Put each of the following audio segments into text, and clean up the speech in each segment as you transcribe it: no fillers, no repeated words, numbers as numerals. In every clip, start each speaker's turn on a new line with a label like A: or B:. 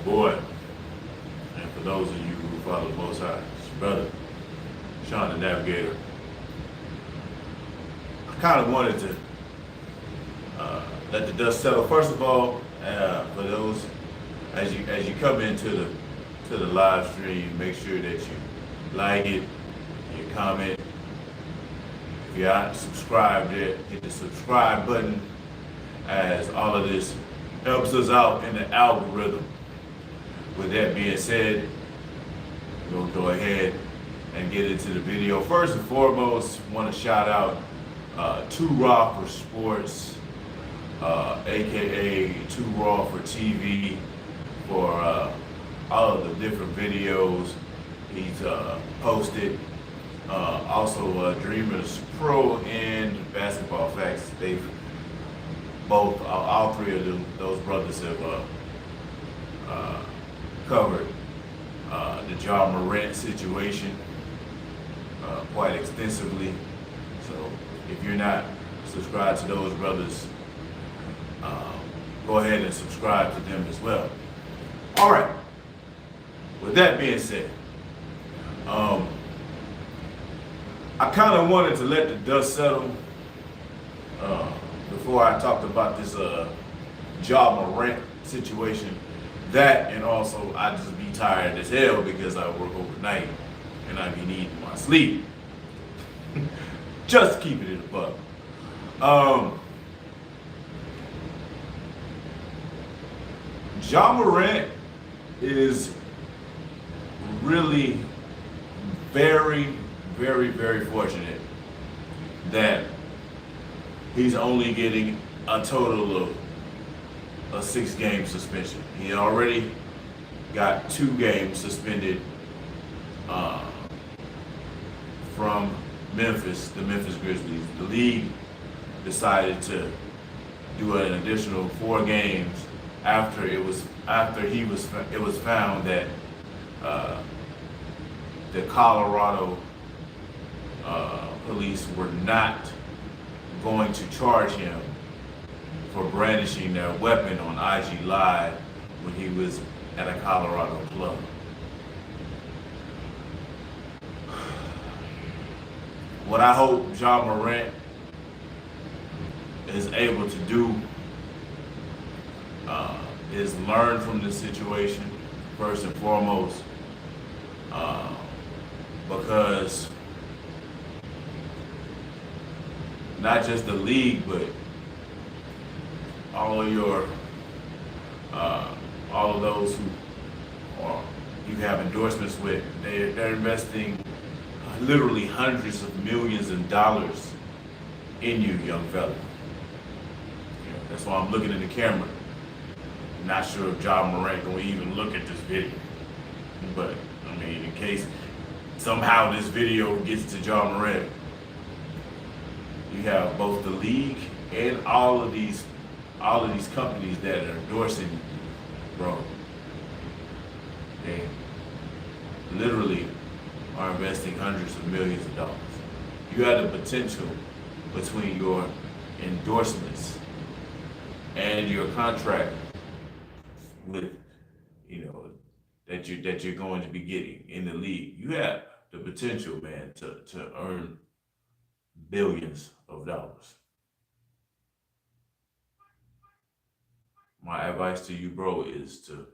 A: boy. And for those of you who follow the Most High, it's your brother, Sean the Navigator. I kind of wanted to let the dust settle. First of all, for those as you come into the live stream, make sure that you like it, you comment. If you're not subscribed yet, hit the subscribe button, as all of this helps us out in the algorithm. With that being said, we'll go ahead and get into the video. First and foremost, want to shout out Too Raw for Sports, aka Too Raw for TV, for all of the different videos he's posted. Also, Dreamers Pro and Basketball Facts. They've both, all three of them, those brothers have covered the Ja Morant situation quite extensively. So if you're not subscribed to those brothers, go ahead and subscribe to them as well. All right. With that being said, I kind of wanted to let the dust settle before I talked about this Ja Morant situation. That, and also I just be tired as hell because I work overnight and I be needing my sleep. Just keeping it above. Ja Morant is really very, very, very fortunate that he's only getting a total of a 6-game suspension. He already got 2 games suspended from Memphis, the Memphis Grizzlies. The league decided to do an additional 4 games after it was found that the Colorado police were not going to charge him for brandishing their weapon on IG Live when he was at a Colorado club. What I hope Ja Morant is able to do is learn from this situation, first and foremost, because not just the league, but all of those who you have endorsements with, they're investing literally hundreds of millions of dollars in you, young fella. That's why I'm looking in the camera. Not sure if Ja Morant gonna even look at this video, but I mean, in case somehow this video gets to Ja Morant, you have both the league and all of these companies that are endorsing you, bro. They literally are investing hundreds of millions of dollars. You have the potential between your endorsements and your contract with, that you're going to be getting in the league. You have the potential, man, to earn billions of dollars. My advice to you, bro, is to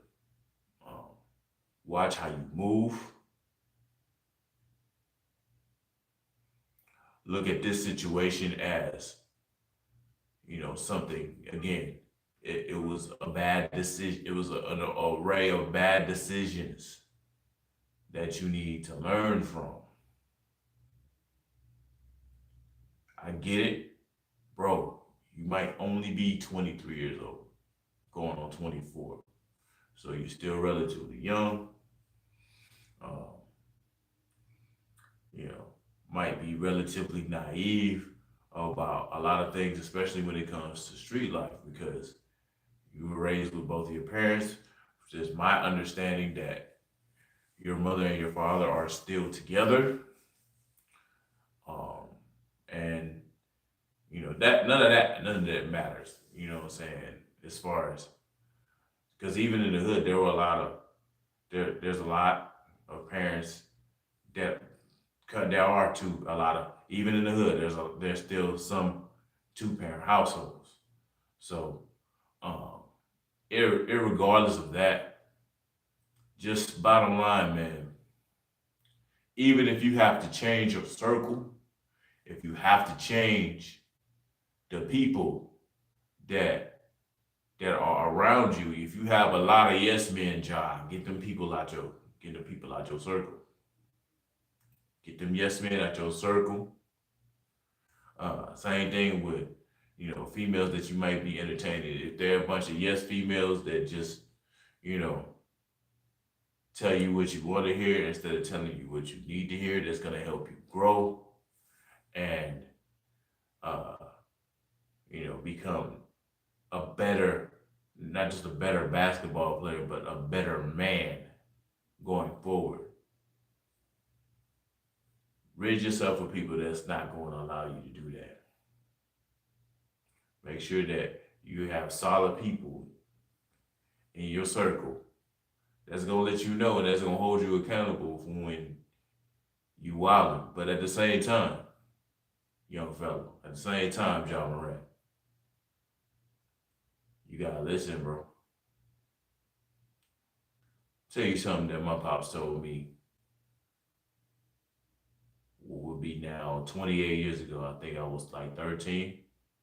A: watch how you move. Look at this situation as, something, again, it was a bad decision. It was an array of bad decisions that you need to learn from. I get it, bro. You might only be 23 years old, going on 24. So you're still relatively young. Might be relatively naive about a lot of things, especially when it comes to street life, because you were raised with both of your parents. It's my understanding that your mother and your father are still together. And that none of that matters. You know what I'm saying? As far as, Because even in the hood, there were a lot of there's a lot of parents that there are two a lot of even in the hood. There's still some two parent households. So um, irregardless of that, just bottom line, man. Even if you have to change your circle, if you have to change the people that are around you, if you have a lot of yes men, John, get them people out your circle. Get them yes men out your circle. Same thing with females that you might be entertaining. If they're a bunch of yes females that just you know tell you what you want to hear instead of telling you what you need to hear, that's gonna help you grow and uh, become a better, not just a better basketball player, but a better man going forward. Rid yourself of people that's not going to allow you to do that. Make sure that you have solid people in your circle that's gonna let you know and that's gonna hold you accountable for when you wildin'. But at the same time, young fella, at the same time, Ja Morant, you gotta listen, bro. Tell you something that my pops told me would be now 28 years ago. I think I was like 13.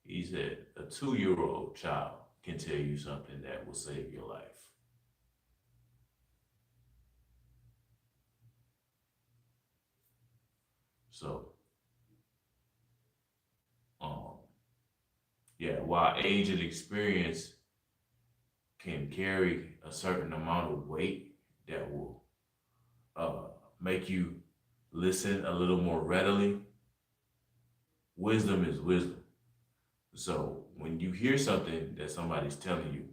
A: He said a 2-year-old child can tell you something that will save your life. So, um, yeah, while age and experience can carry a certain amount of weight that will uh, make you listen a little more readily, wisdom is wisdom. So when you hear something that somebody's telling you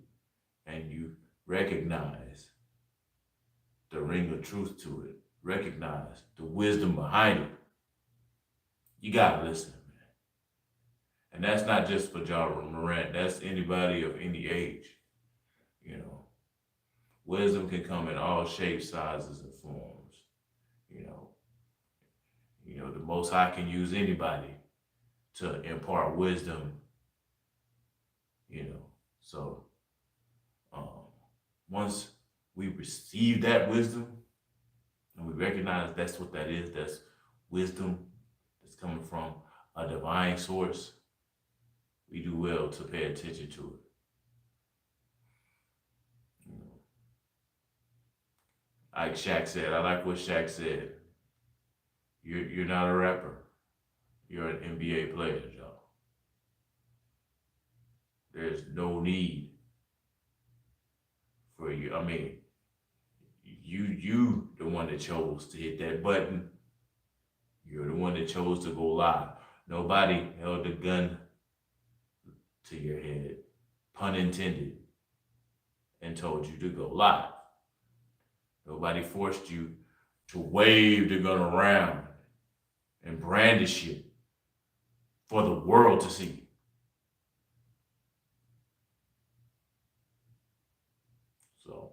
A: and you recognize the ring of truth to it, recognize the wisdom behind it, you gotta listen, man. And that's not just for Ja Morant, that's anybody of any age. You know, wisdom can come in all shapes, sizes, and forms. You know, the Most High can use anybody to impart wisdom. You know, so um, once we receive that wisdom and we recognize that's what that is, that's wisdom that's coming from a divine source, we do well to pay attention to it. You know, like Shaq said, I like what Shaq said. You're not a rapper. You're an NBA player, y'all. There's no need for you. I mean, you the one that chose to hit that button. You're the one that chose to go live. Nobody held a gun to your head, pun intended, and told you to go live. Nobody forced you to wave the gun around and brandish it for the world to see. So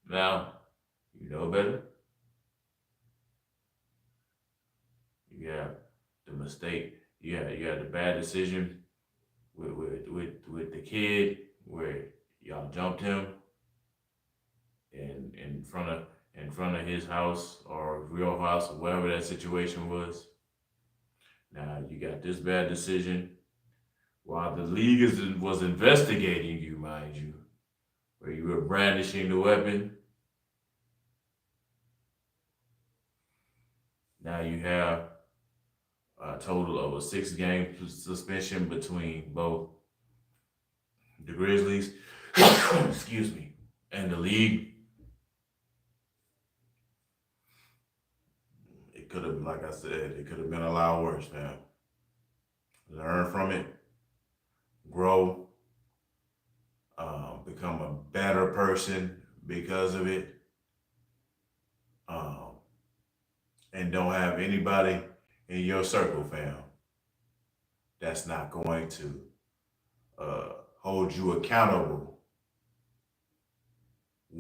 A: now you know better. You have the mistake. You had the bad decision with the kid where y'all jumped him in front of his house or real house or whatever that situation was. Now you got this bad decision while the league was investigating you, mind you, where you were brandishing the weapon. Now you have a total of a 6-game suspension between both the Grizzlies, excuse me, and the league. It could have, like I said, it could have been a lot worse, man. Learn from it, grow, become a better person because of it, um, and don't have anybody in your circle, fam, that's not going to hold you accountable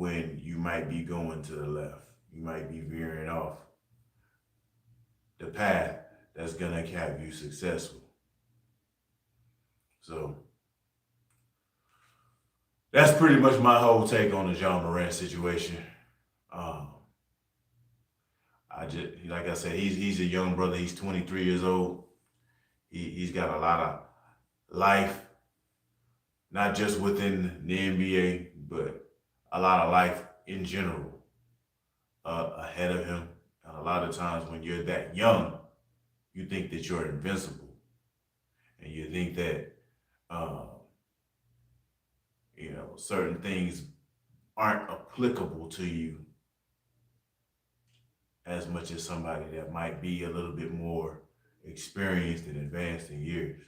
A: when you might be going to the left. You might be veering off the path that's gonna have you successful. So that's pretty much my whole take on the Ja Morant situation. Um, I just, like I said, he's a young brother. He's 23 years old. He's got a lot of life, not just within the NBA, but a lot of life in general ahead of him. And a lot of times when you're that young, you think that you're invincible, and you think that uh, certain things aren't applicable to you as much as somebody that might be a little bit more experienced and advanced in years.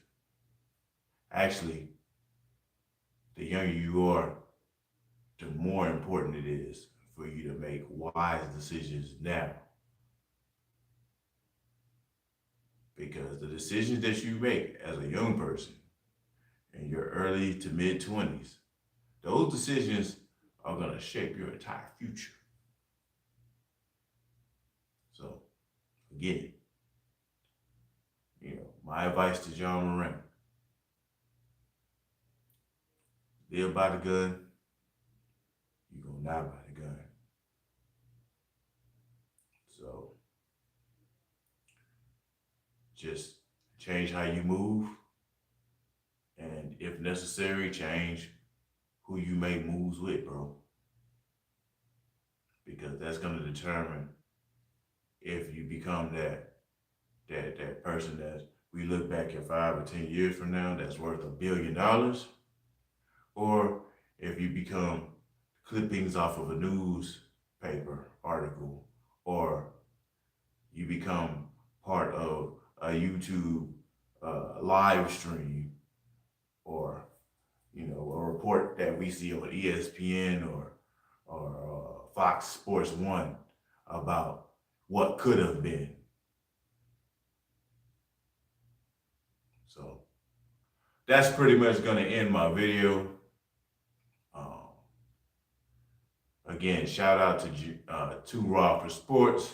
A: Actually, the younger you are, the more important it is for you to make wise decisions now. Because the decisions that you make as a young person in your early to mid 20s, those decisions are going to shape your entire future. So, again, my advice to Ja Morant: live by the gun, you're going to die by the gun. So, just change how you move, and if necessary, change who you make moves with, bro. Because that's going to determine if you become that person that we look back at 5 or 10 years from now that's worth $1 billion, or if you become clippings off of a newspaper article, or you become part of a YouTube live stream, or a report that we see on ESPN or Fox Sports 1 about what could have been. So that's pretty much going to end my video. Again, shout out to Raw for Sports.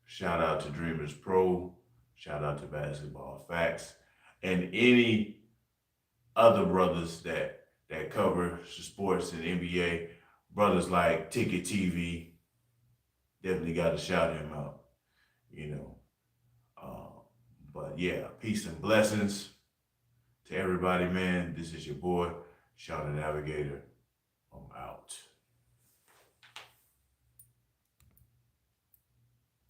A: Shout out to Dreamers Pro. Shout out to Basketball Facts. And any other brothers that cover sports and NBA, brothers like Ticket TV, definitely got to shout him out, you know. But yeah, peace and blessings to everybody, man. This is your boy, Sean the Navigator.